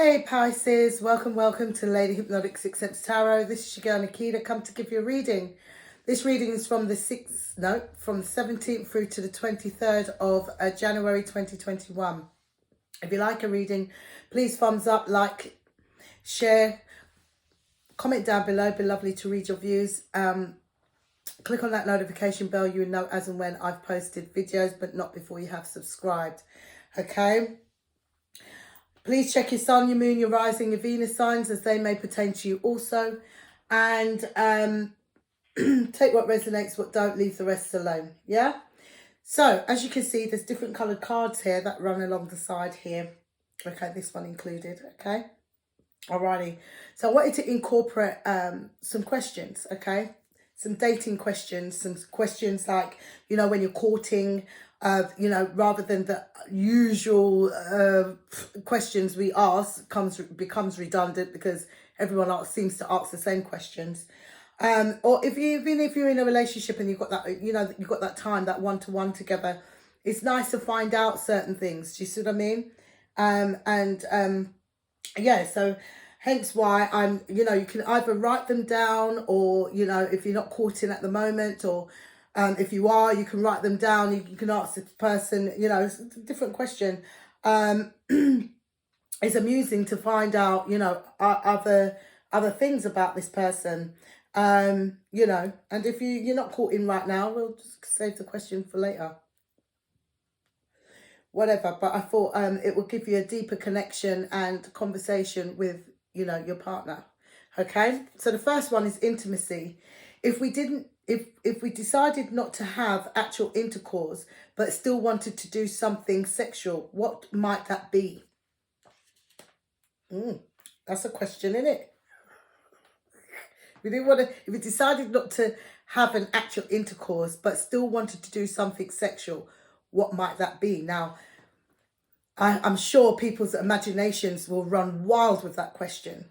Hey Pisces, welcome to Lady Hypnotic Six Sense Tarot. This is your girl Nikita, come to give you a reading. This reading is from the 17th through to the 23rd of January 2021. If you like a reading, please thumbs up, like, share, comment down below. Be lovely to read your views. Click on that notification bell, you will know as and when I've posted videos, but not before you have subscribed. Okay? Please check your sun, your moon, your rising, your Venus signs, as they may pertain to you also. And take what resonates, what don't, leave the rest alone. Yeah? So, as you can see, there's different coloured cards here that run along the side here. Okay, this one included. Okay? Alrighty. So, I wanted to incorporate some questions. Okay? Some dating questions. Some questions like, you know, when you're courting, you know, rather than the usual questions we ask becomes redundant because everyone else seems to ask the same questions. Or even if you're in a relationship and you've got that, you know, you've got that time, that one-to-one together, it's nice to find out certain things. Do you see what I mean? Yeah, so hence why you know, you can either write them down, or, you know, if you're not courting at the moment, or if you are, you can write them down. You can ask the person, you know, it's a different question. It's amusing to find out, you know, other things about this person. You know, and if you're not courting right now, we'll just save the question for later. Whatever, but I thought it will give you a deeper connection and conversation with, you know, your partner. Okay, so the first one is intimacy. If we decided not to have actual intercourse but still wanted to do something sexual, what might that be? That's a question, isn't it? If we decided not to have an actual intercourse but still wanted to do something sexual, what might that be? Now, I'm sure people's imaginations will run wild with that question.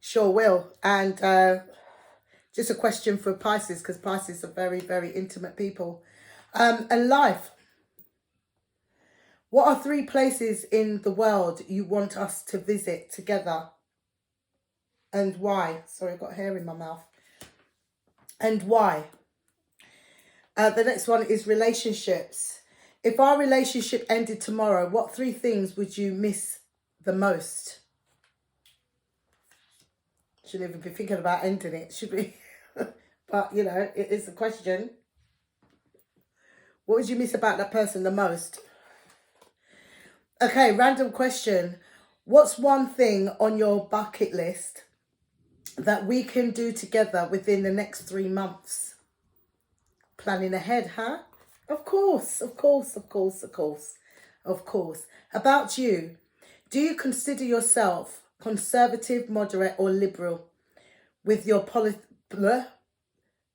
Sure will. And just a question for Pisces, because Pisces are very, very intimate people. And life. What are 3 places in the world you want us to visit together? And why? Sorry, I've got hair in my mouth. And why? The next one is relationships. If our relationship ended tomorrow, what 3 things would you miss the most? Shouldn't even be thinking about ending it, should we? But, you know, it is a question. What would you miss about that person the most? Okay, random question. What's one thing on your bucket list that we can do together within the next 3 months? Planning ahead, huh? Of course. About you, do you consider yourself conservative, moderate, or liberal with your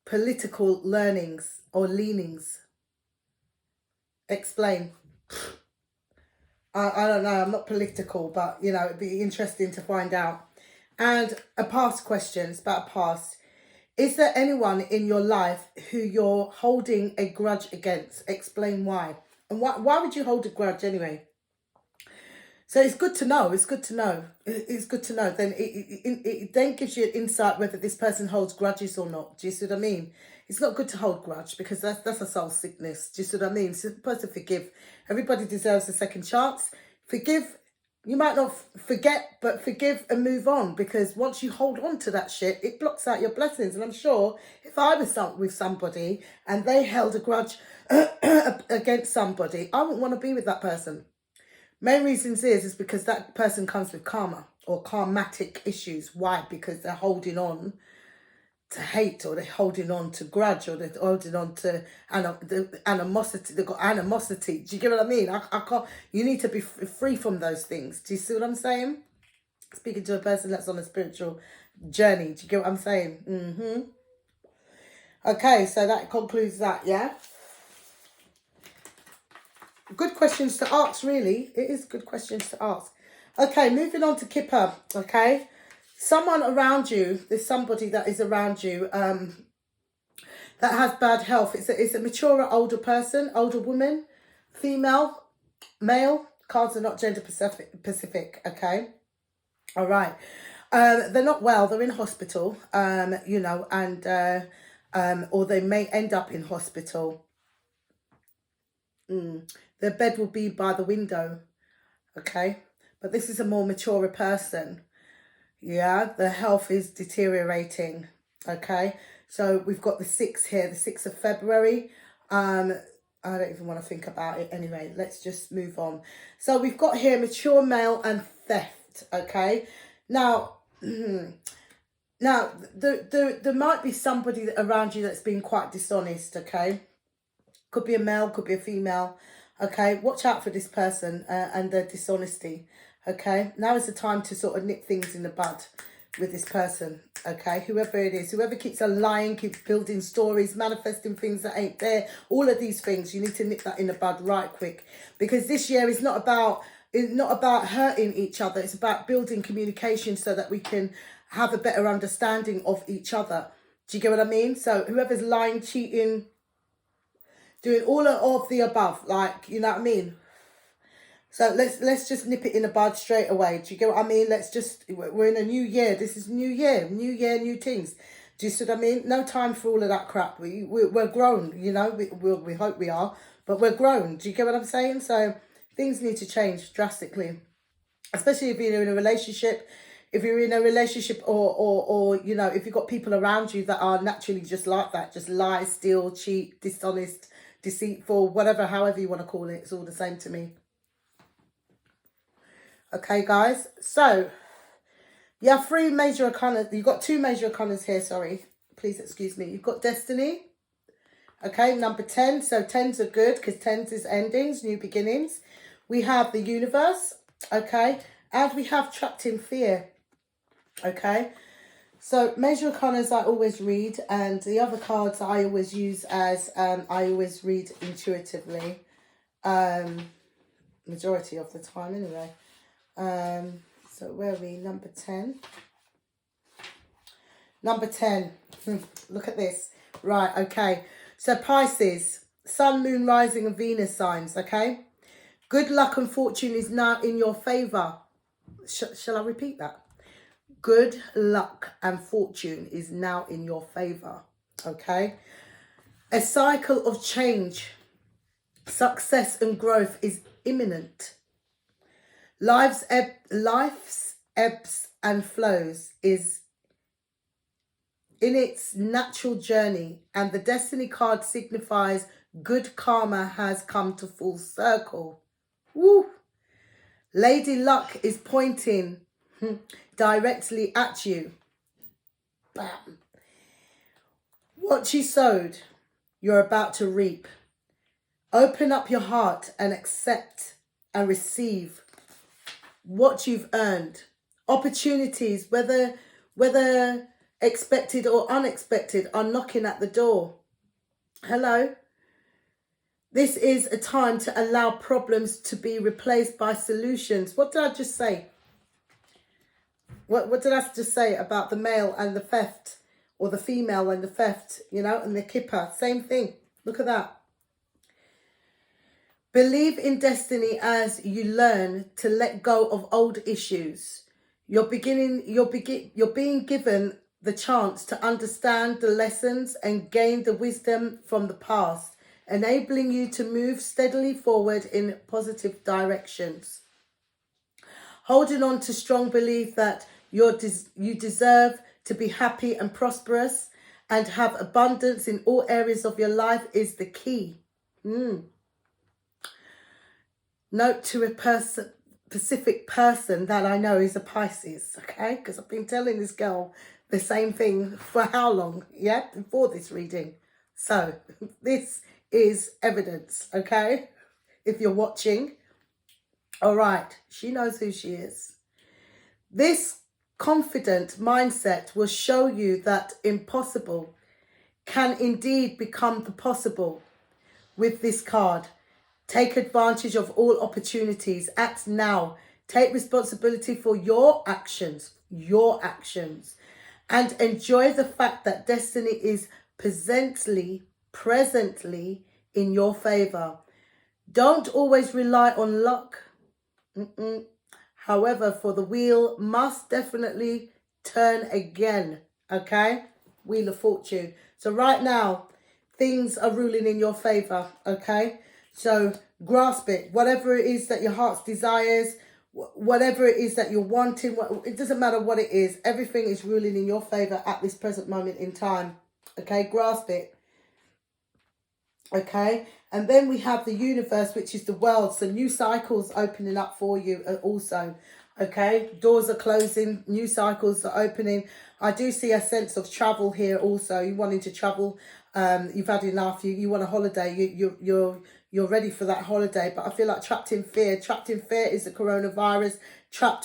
political learnings or leanings? Explain. I don't know. I'm not political, but, you know, it'd be interesting to find out. And a past question. It's about a past. Is there anyone in your life who you're holding a grudge against? Explain why. And why would you hold a grudge anyway? So it's good to know. It's good to know. It's good to know. Then it then gives you an insight whether this person holds grudges or not. Do you see what I mean? It's not good to hold grudge because that's a soul sickness. Do you see what I mean? It's supposed to forgive. Everybody deserves a second chance. Forgive. You might not forget, but forgive and move on, because once you hold on to that shit, it blocks out your blessings. And I'm sure if I was with somebody and they held a grudge against somebody, I wouldn't want to be with that person. Main reasons is because that person comes with karma or karmatic issues. Why? Because they're holding on to hate, or they're holding on to grudge, or they're holding on to animosity. They've got animosity. Do you get what I mean? I can't. You need to be free from those things. Do you see what I'm saying? Speaking to a person that's on a spiritual journey. Do you get what I'm saying? Okay, so that concludes that, yeah? Good questions to ask, really. It is good questions to ask. Okay, moving on to Kipper, okay? Someone around you, there's somebody that is around you that has bad health. It's a mature older person, older woman, female, male, cards are not gender specific, okay? All right. They're not well. They're in hospital, you know, and or they may end up in hospital. Their bed will be by the window, okay? But this is a more mature person. Yeah, the health is deteriorating, okay? So we've got the 6th here, the 6th of February. I don't even want to think about it. Anyway, let's just move on. So we've got here mature male and theft, okay? Now, now there might be somebody around you that's been quite dishonest, okay? Could be a male, could be a female, okay? Watch out for this person and their dishonesty, okay? Now is the time to sort of nip things in the bud with this person, okay? Whoever it is, whoever keeps on lying, keeps building stories, manifesting things that ain't there, all of these things, you need to nip that in the bud right quick, because this year is not about hurting each other. It's about building communication so that we can have a better understanding of each other. Do you get what I mean? So whoever's lying, cheating, doing all of the above, like, you know what I mean? So let's just nip it in the bud straight away. Do you get what I mean? We're in a new year. This is new year, new things. Do you see what I mean? No time for all of that crap. We're grown, you know. We hope we are, but we're grown. Do you get what I'm saying? So things need to change drastically, especially if you're in a relationship. If you're in a relationship or you know, if you've got people around you that are naturally just like that, just lie, steal, cheat, dishonest, deceitful, whatever, however you want to call it, it's all the same to me. Okay, guys, so you have 3 major arcana. You've got 2 major arcanas here, sorry, please excuse me. You've got destiny, okay, number 10. So 10s are good because 10s is endings, new beginnings. We have the universe, okay, and we have trapped in fear, okay. So major arcanas I always read, and the other cards I always use as I always read intuitively, majority of the time anyway. So where are we? Number 10. Number 10. Look at this. Right, okay. So Pisces, Sun, Moon, Rising and Venus signs, okay? Good luck and fortune is now in your favour. Shall I repeat that? Good luck and fortune is now in your favour, okay? A cycle of change, success and growth is imminent. Life's ebbs and flows is in its natural journey, and the destiny card signifies good karma has come to full circle. Woo! Lady Luck is pointing directly at you. Bam. What you sowed, you're about to reap. Open up your heart and accept and receive what you've earned. Opportunities, whether expected or unexpected, are knocking at the door. Hello. This is a time to allow problems to be replaced by solutions. What did I just say? What did I just say about the male and the theft, or the female and the theft, you know, and the kipper? Same thing. Look at that. Believe in destiny as you learn to let go of old issues. You're being given the chance to understand the lessons and gain the wisdom from the past, enabling you to move steadily forward in positive directions. Holding on to strong belief that you deserve to be happy and prosperous and have abundance in all areas of your life is the key. Note to a specific person that I know is a Pisces, okay? Because I've been telling this girl the same thing for how long? Yeah, before this reading. So this is evidence, okay? If you're watching. All right, she knows who she is. This confident mindset will show you that impossible can indeed become the possible with this card. Take advantage of all opportunities. Act now. Take responsibility for your actions, and enjoy the fact that destiny is presently in your favor. Don't always rely on luck. However, for the wheel must definitely turn again. Okay? Wheel of Fortune. So right now, things are ruling in your favor. Okay? So grasp it. Whatever it is that your heart's desires, whatever it is that you're wanting, it doesn't matter what it is. Everything is ruling in your favor at this present moment in time. Okay? Grasp it. Okay, and then we have the universe, which is the world. So new cycles opening up for you also. Okay, doors are closing, new cycles are opening. I do see a sense of travel here also. You wanting to travel, you've had enough, you want a holiday, you're ready for that holiday. But I feel like trapped in fear is the coronavirus.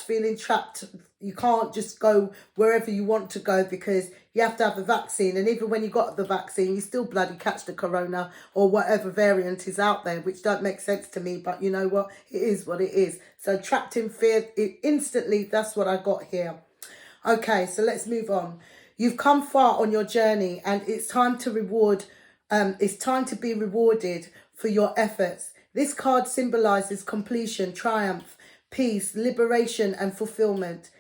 Feeling trapped. You can't just go wherever you want to go because you have to have the vaccine. And even when you got the vaccine, you still bloody catch the corona or whatever variant is out there, which don't make sense to me. But you know what? It is what it is. So trapped in fear, instantly, that's what I got here. Okay, so let's move on. You've come far on your journey and it's time to reward. It's time to be rewarded for your efforts. This card symbolizes completion, triumph, peace, liberation, and fulfillment.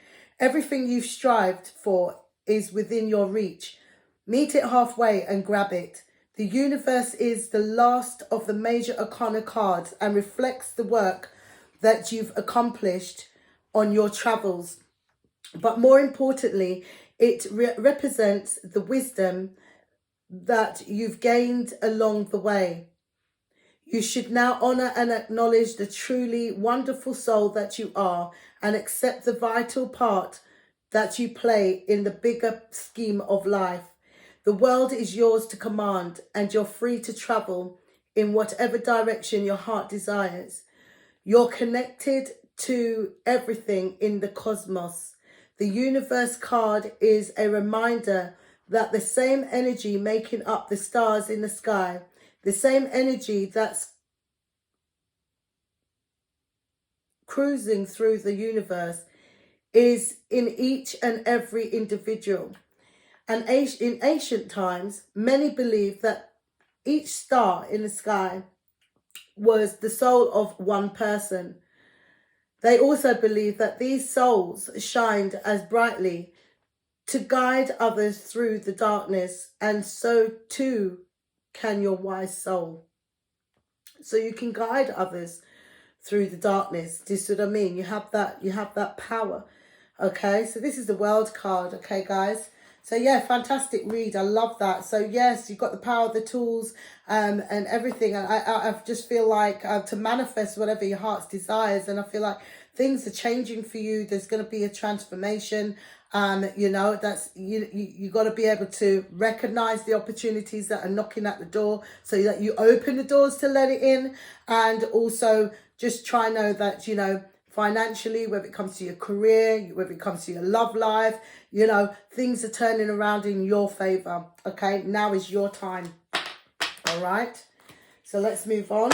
Everything you've strived for is within your reach. Meet it halfway and grab it. The universe is the last of the major arcana cards and reflects the work that you've accomplished on your travels. But more importantly, it represents the wisdom that you've gained along the way. You should now honor and acknowledge the truly wonderful soul that you are and accept the vital part that you play in the bigger scheme of life. The world is yours to command and you're free to travel in whatever direction your heart desires. You're connected to everything in the cosmos. The universe card is a reminder that the same energy making up the stars in the sky, the same energy that's cruising through the universe, is in each and every individual. And in ancient times, many believed that each star in the sky was the soul of one person. They also believed that these souls shined as brightly to guide others through the darkness, and so too can your wise soul. So you can guide others through the darkness. Do you see what I mean? You have that power. Okay, so this is the world card. Okay, guys. So yeah, fantastic read. I love that. So yes, you've got the power, the tools, and everything. And I just feel like to manifest whatever your heart's desires. And I feel like things are changing for you. There's going to be a transformation. You know, that's you got to be able to recognize the opportunities that are knocking at the door so that you open the doors to let it in. And also just try know that, you know, financially, whether it comes to your career, whether it comes to your love life, you know, things are turning around in your favor. Okay, now is your time. All right, so let's move on.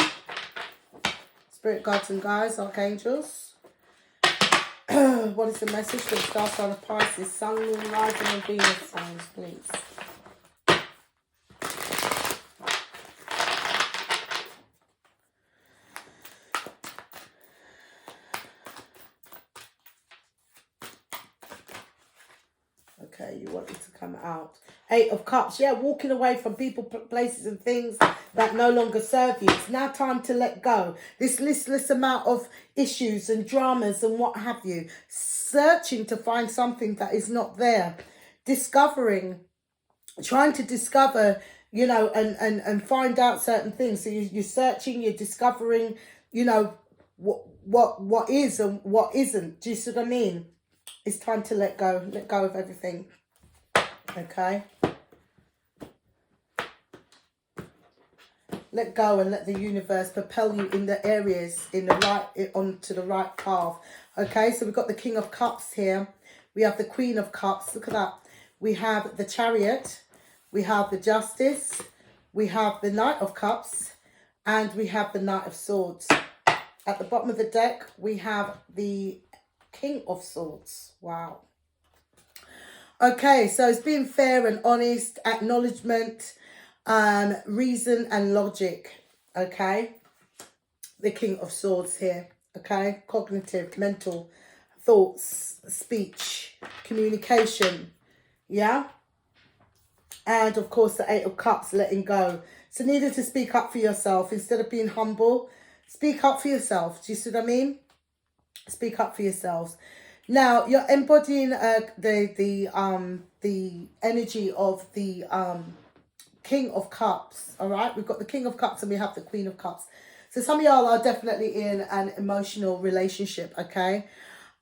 Spirit guides and guides, archangels. What is the message for the star sign of Pisces, Sun, Moon, Rising, and Venus signs, please? Okay, you want it to come out. 8 of Cups. Yeah, walking away from people, places and things that no longer serve you. It's now time to let go. This listless amount of issues and dramas and what have you. Searching to find something that is not there. Discovering. Trying to discover, you know, and find out certain things. So you're searching, you're discovering, you know, what is and what isn't. Do you see what I mean? It's time to let go of everything. Okay. Let go and let the universe propel you in the areas onto the right path. Okay, so we've got the King of Cups here. We have the Queen of Cups. Look at that. We have the Chariot. We have the Justice. We have the Knight of Cups. And we have the Knight of Swords. At the bottom of the deck, we have the King of Swords. Wow. Okay, so it's being fair and honest, acknowledgement, reason and logic. Okay, the King of Swords here. okay? Cognitive, mental, thoughts, speech, communication, yeah? And, of course, the Eight of Cups, letting go. So needing to speak up for yourself. Instead of being humble, speak up for yourself. Do you see what I mean? Speak up for yourselves. Now, you're embodying the energy of the King of Cups, all right? We've got the King of Cups and we have the Queen of Cups. So some of y'all are definitely in an emotional relationship, okay?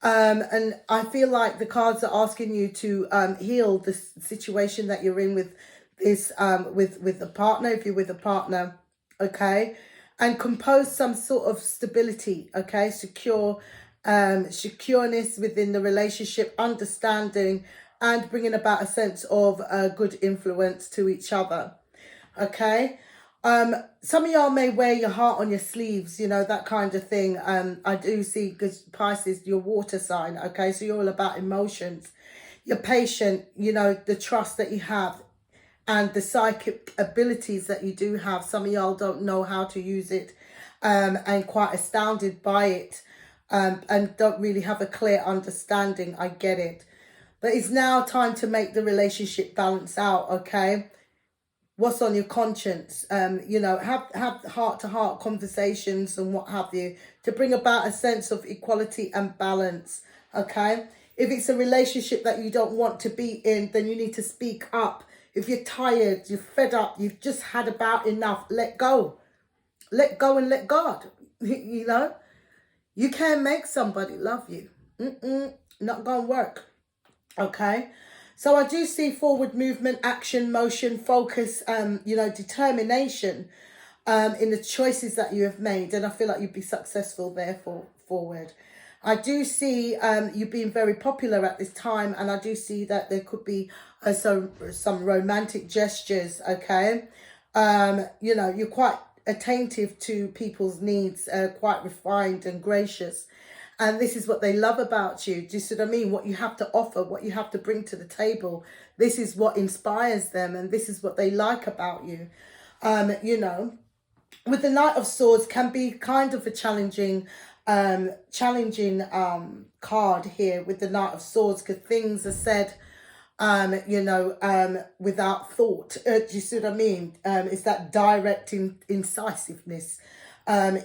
And I feel like the cards are asking you to heal the situation that you're in with this with a partner, if you're with a partner, okay? And compose some sort of stability, okay? Secureness within the relationship, understanding, and bringing about a sense of good influence to each other, okay? Some of y'all may wear your heart on your sleeves, you know, that kind of thing. I do see, because Pisces, your water sign, okay? So you're all about emotions. You're patient, you know, the trust that you have and the psychic abilities that you do have. Some of y'all don't know how to use it and quite astounded by it and don't really have a clear understanding. I get it. But it's now time to make the relationship balance out, okay? What's on your conscience, you know, have heart-to-heart conversations and what have you, to bring about a sense of equality and balance, okay? If it's a relationship that you don't want to be in, then you need to speak up. If you're tired, you're fed up, you've just had about enough, let go. Let go and let God, you know? You can't make somebody love you. Not gonna work, okay? So I do see forward movement, action, motion, focus, you know, determination in the choices that you have made. And I feel like you'd be successful there forward. I do see you being very popular at this time. And I do see that there could be some romantic gestures, okay? You know, you're quite attentive to people's needs, quite refined and gracious. And this is what they love about you. Do you see what I mean? What you have to offer, what you have to bring to the table. This is what inspires them, and this is what they like about you. You know, with the Knight of Swords can be kind of a challenging card here with the Knight of Swords, because things are said, you know, without thought. Do you see what I mean? It's that direct incisiveness.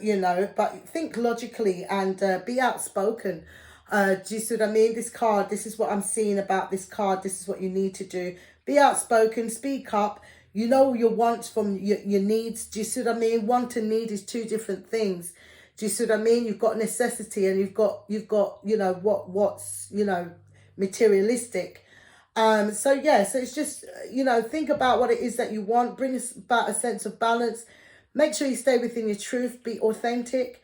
You know, but think logically and be outspoken. Do you see what I mean? This card, this is what I'm seeing about this card. This is what you need to do. Be outspoken, speak up. You know your wants from your needs. Do you see what I mean? Want and need is two different things. Do you see what I mean? You've got necessity and you've got, you know, what's, you know, materialistic. So yeah, so it's just, you know, think about what it is that you want. Bring about a sense of balance. Make sure you stay within your truth. Be authentic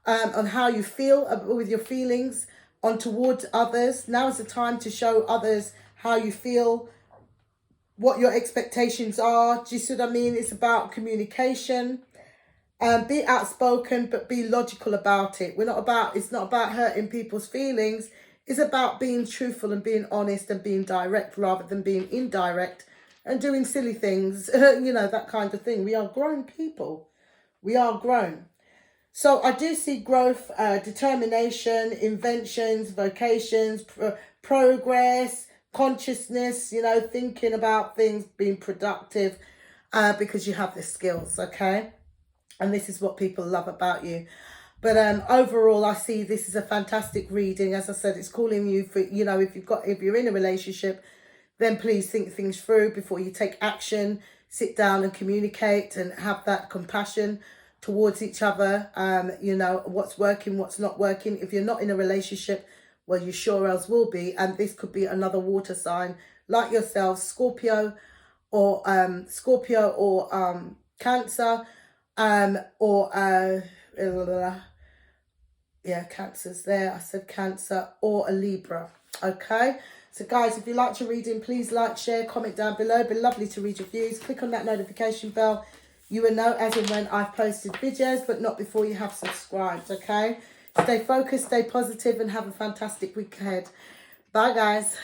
on how you feel with your feelings on towards others. Now is the time to show others how you feel, what your expectations are. Do you see what I mean? It's about communication. Be outspoken, but be logical about it. It's not about hurting people's feelings. It's about being truthful and being honest and being direct rather than being indirect and doing silly things, you know, that kind of thing. We are grown people. We are grown. So I do see growth, determination, inventions, vocations, progress, consciousness, you know, thinking about things, being productive, because you have the skills, okay? And this is what people love about you. But overall, I see this is a fantastic reading. As I said, it's calling you for, you know, if you're in a relationship, then please think things through before you take action. Sit down and communicate and have that compassion towards each other. You know, what's working, what's not working. If you're not in a relationship, well, you sure else will be. And this could be another water sign like yourself, Scorpio or Cancer, yeah, Cancer's there. I said Cancer or a Libra. Okay. So guys, if you liked your reading, please like, share, comment down below. It'd be lovely to read your views. Click on that notification bell. You will know as and when I've posted videos, but not before you have subscribed, okay? Stay focused, stay positive, and have a fantastic week ahead. Bye, guys.